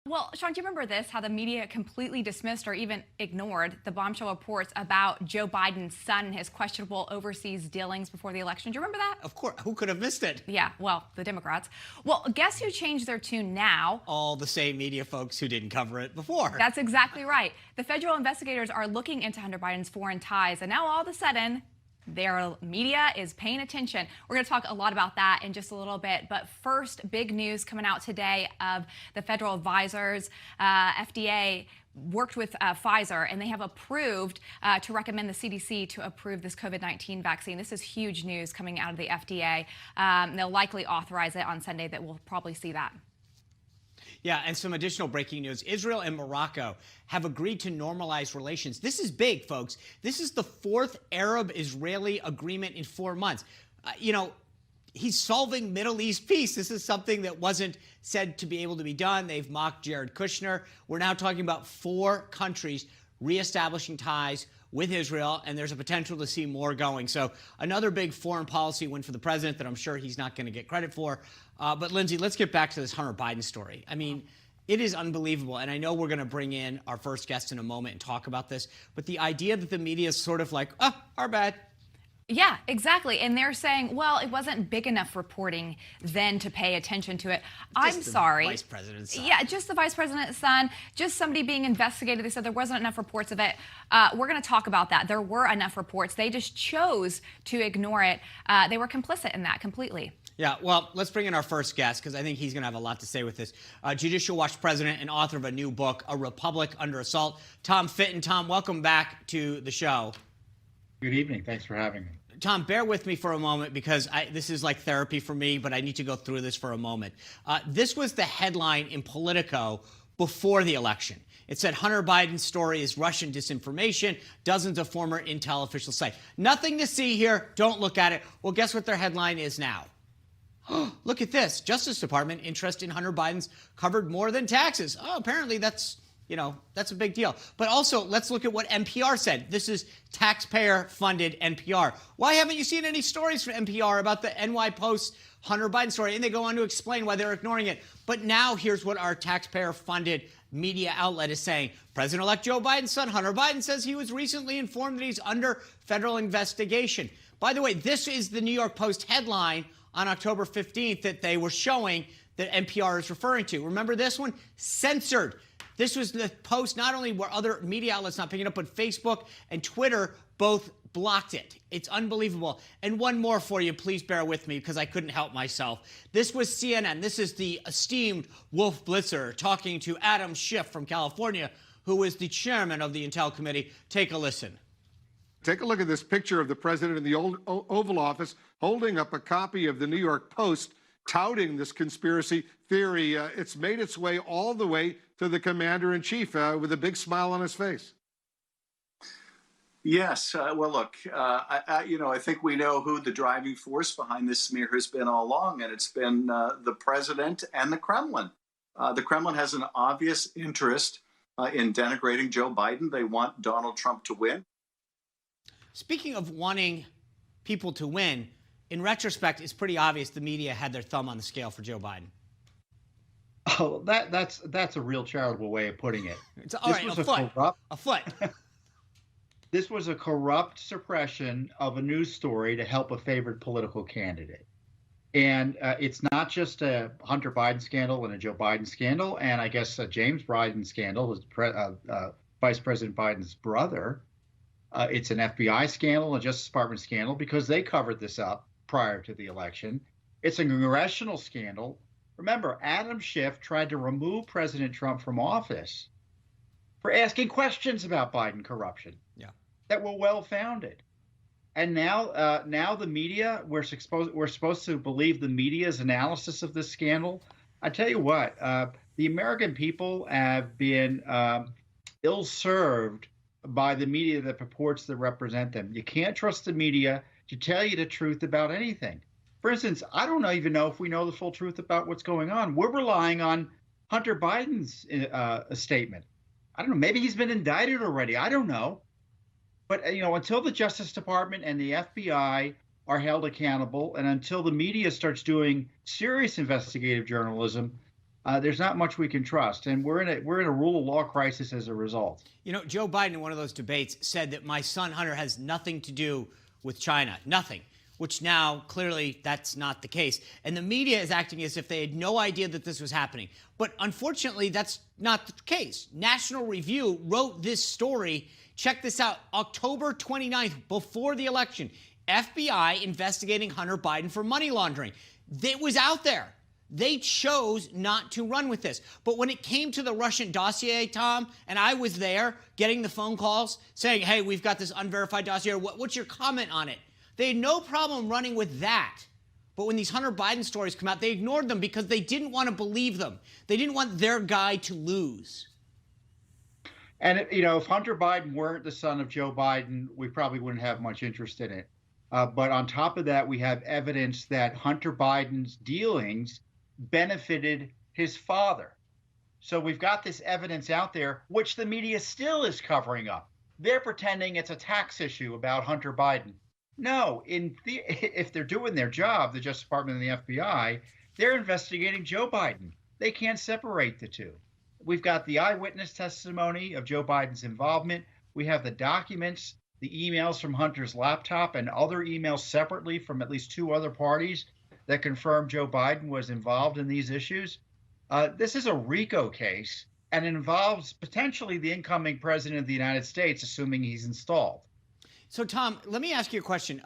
Well, Sean, do you remember this? How the media completely dismissed or even ignored the bombshell reports about Joe Biden's son and his questionable overseas dealings before the election? Do you remember that? Of course, who could have missed it? Yeah, well, the Democrats. Well, guess who changed their tune now? All the same media folks who didn't cover it before. That's exactly right. The federal investigators are looking into Hunter Biden's foreign ties, and now all of a sudden, their media is paying attention. We're going to talk a lot about that in just a little bit. But first, big news coming out today of the federal advisors. FDA worked with Pfizer, and they have approved to recommend the CDC to approve this COVID-19 vaccine. This is huge news coming out of the FDA. They'll likely authorize it on Sunday, that we'll probably see that. Yeah, and some additional breaking news. Israel and Morocco have agreed to normalize relations. This is big, folks. This is the fourth Arab-Israeli agreement in 4 months. He's solving Middle East peace. This is something that wasn't said to be able to be done. They've mocked Jared Kushner. We're now talking about 4 countries reestablishing ties with Israel, and there's a potential to see more going. So another big foreign policy win for the president that I'm sure he's not going to get credit for. But Lindsay, let's get back to this Hunter Biden story. I mean, it is unbelievable. And I know we're going to bring in our first guest in a moment and talk about this. But the idea that the media is sort of like, oh, our bad. Yeah, exactly. And they're saying, well, it wasn't big enough reporting then to pay attention to it. I'm sorry. Vice president's son. Yeah, just the vice president's son, just somebody being investigated. They said there wasn't enough reports of it. We're going to talk about that. There were enough reports. They just chose to ignore it. They were complicit in that completely. Yeah, well, let's bring in our first guest because I think he's going to have a lot to say with this. Judicial Watch president and author of a new book, A Republic Under Assault, Tom Fitton. Tom, welcome back to the show. Good evening. Thanks for having me. Tom, bear with me for a moment because this is like therapy for me, but I need to go through this for a moment. This was the headline in Politico before the election. It said Hunter Biden's story is Russian disinformation, dozens of former intel officials say. Nothing to see here. Don't look at it. Well, guess what their headline is now? Look at this. Justice Department interest in Hunter Biden's covered more than taxes. Oh, apparently that's a big deal. But also, let's look at what NPR said. This is taxpayer-funded NPR. Why haven't you seen any stories from NPR about the NY Post Hunter Biden story? And they go on to explain why they're ignoring it. But now here's what our taxpayer-funded media outlet is saying. President-elect Joe Biden's son, Hunter Biden, says he was recently informed that he's under federal investigation. By the way, this is the New York Post headline on October 15th that they were showing that NPR is referring to. Remember this one? Censored. This was the Post. Not only were other media outlets not picking it up, but Facebook and Twitter both blocked it. It's unbelievable. And one more for you. Please bear with me because I couldn't help myself. This was CNN. This is the esteemed Wolf Blitzer talking to Adam Schiff from California, who is the chairman of the Intel Committee. Take a listen. Take a look at this picture of the president in the Oval Office holding up a copy of the New York Post touting this conspiracy theory. It's made its way all the way to the commander-in-chief with a big smile on his face. Yes. Well, look, I think we know who the driving force behind this smear has been all along, and it's been the president and the Kremlin. The Kremlin has an obvious interest in denigrating Joe Biden. They want Donald Trump to win. Speaking of wanting people to win, in retrospect, it's pretty obvious the media had their thumb on the scale for Joe Biden. Oh, that's a real charitable way of putting it. It's all right, a foot. This was a corrupt suppression of a news story to help a favored political candidate. And it's not just a Hunter Biden scandal and a Joe Biden scandal, and I guess a James Biden scandal, who's Vice President Biden's brother. It's an FBI scandal, a Justice Department scandal, because they covered this up prior to the election. It's a congressional scandal. Remember, Adam Schiff tried to remove President Trump from office for asking questions about Biden corruption that were well-founded. And now the media, we're supposed to believe the media's analysis of this scandal. I tell you what, the American people have been ill-served by the media that purports to represent them. You can't trust the media to tell you the truth about anything. For instance, I don't even know if we know the full truth about what's going on. We're relying on Hunter Biden's statement. I don't know. Maybe he's been indicted already. I don't know. But, until the Justice Department and the FBI are held accountable, and until the media starts doing serious investigative journalism, there's not much we can trust, and we're in a rule of law crisis as a result. You know, Joe Biden in one of those debates said that my son Hunter has nothing to do with China, nothing, which now clearly that's not the case. And the media is acting as if they had no idea that this was happening. But unfortunately, that's not the case. National Review wrote this story. Check this out. October 29th, before the election, FBI investigating Hunter Biden for money laundering. It was out there. They chose not to run with this. But when it came to the Russian dossier, Tom, and I was there getting the phone calls saying, hey, we've got this unverified dossier. What's your comment on it? They had no problem running with that. But when these Hunter Biden stories come out, they ignored them because they didn't want to believe them. They didn't want their guy to lose. And, if Hunter Biden weren't the son of Joe Biden, we probably wouldn't have much interest in it. But on top of that, we have evidence that Hunter Biden's dealings benefited his father. So we've got this evidence out there, which the media still is covering up. They're pretending it's a tax issue about Hunter Biden. No, if they're doing their job, the Justice Department and the FBI, they're investigating Joe Biden. They can't separate the two. We've got the eyewitness testimony of Joe Biden's involvement. We have the documents, the emails from Hunter's laptop, and other emails separately from at least two other parties that confirm Joe Biden was involved in these issues. This is a RICO case, and it involves potentially the incoming president of the United States, assuming he's installed. So, Tom, let me ask you a question.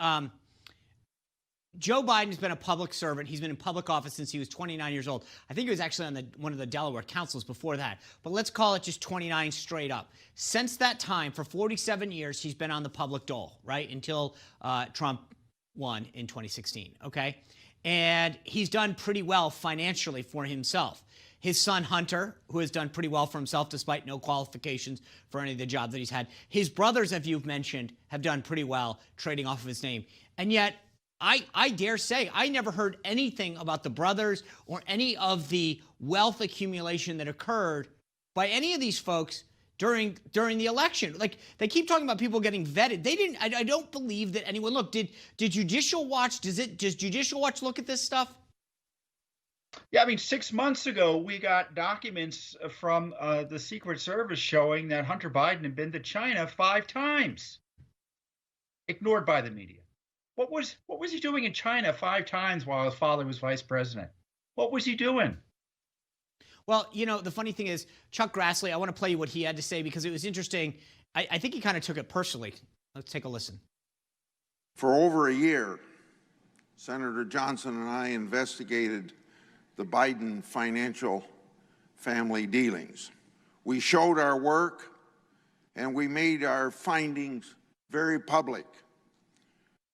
Joe Biden's been a public servant. He's been in public office since he was 29 years old. I think he was actually on one of the Delaware councils before that. But let's call it just 29 straight up. Since that time, for 47 years, he's been on the public dole, right, until Trump won in 2016, okay? And he's done pretty well financially for himself. His son, Hunter, who has done pretty well for himself despite no qualifications for any of the job that he's had. His brothers, as you've mentioned, have done pretty well trading off of his name. And yet, I dare say, I never heard anything about the brothers or any of the wealth accumulation that occurred by any of these folks during the election. Like, they keep talking about people getting vetted. They didn't. I don't believe that anyone. Look, did Judicial Watch? Does Judicial Watch look at this stuff? Yeah, I mean, 6 months ago, we got documents from the Secret Service showing that Hunter Biden had been to China 5 times. Ignored by the media. What was he doing in China 5 times while his father was vice president? What was he doing? Well, the funny thing is, Chuck Grassley, I want to play you what he had to say because it was interesting. I think he kind of took it personally. Let's take a listen. For over a year, Senator Johnson and I investigated the Biden financial family dealings. We showed our work and we made our findings very public.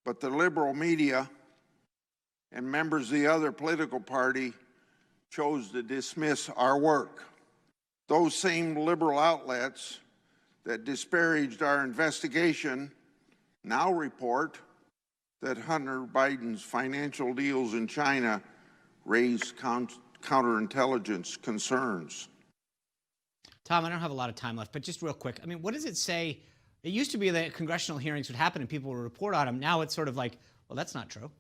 But the liberal media and members of the other political party chose to dismiss our work. Those same liberal outlets that disparaged our investigation now report that Hunter Biden's financial deals in China raised counterintelligence concerns. Tom, I don't have a lot of time left, but just real quick. I mean, what does it say? It used to be that congressional hearings would happen and people would report on them. Now it's sort of like, well, that's not true.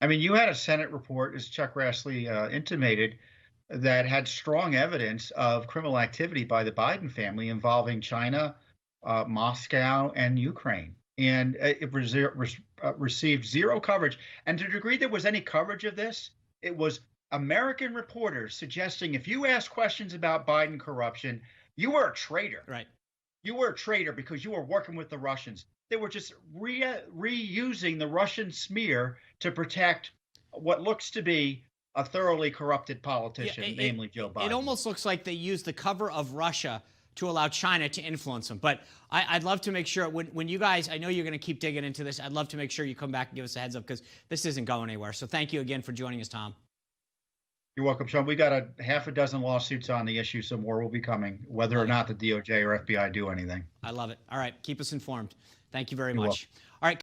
I mean, you had a Senate report, as Chuck Grassley intimated, that had strong evidence of criminal activity by the Biden family involving China, Moscow, and Ukraine. And it received zero coverage. And to the degree there was any coverage of this, it was American reporters suggesting if you ask questions about Biden corruption, you were a traitor. Right. You were a traitor because you were working with the Russians. They were just reusing the Russian smear to protect what looks to be a thoroughly corrupted politician, namely Joe Biden. It almost looks like they used the cover of Russia to allow China to influence them. But I'd love to make sure when you guys, I know you're going to keep digging into this. I'd love to make sure you come back and give us a heads up because this isn't going anywhere. So thank you again for joining us, Tom. You're welcome, Sean. We got a half a dozen lawsuits on the issue, so more will be coming, whether or not the DOJ or FBI do anything. I love it. All right. Keep us informed. Thank you very You're much. welcome.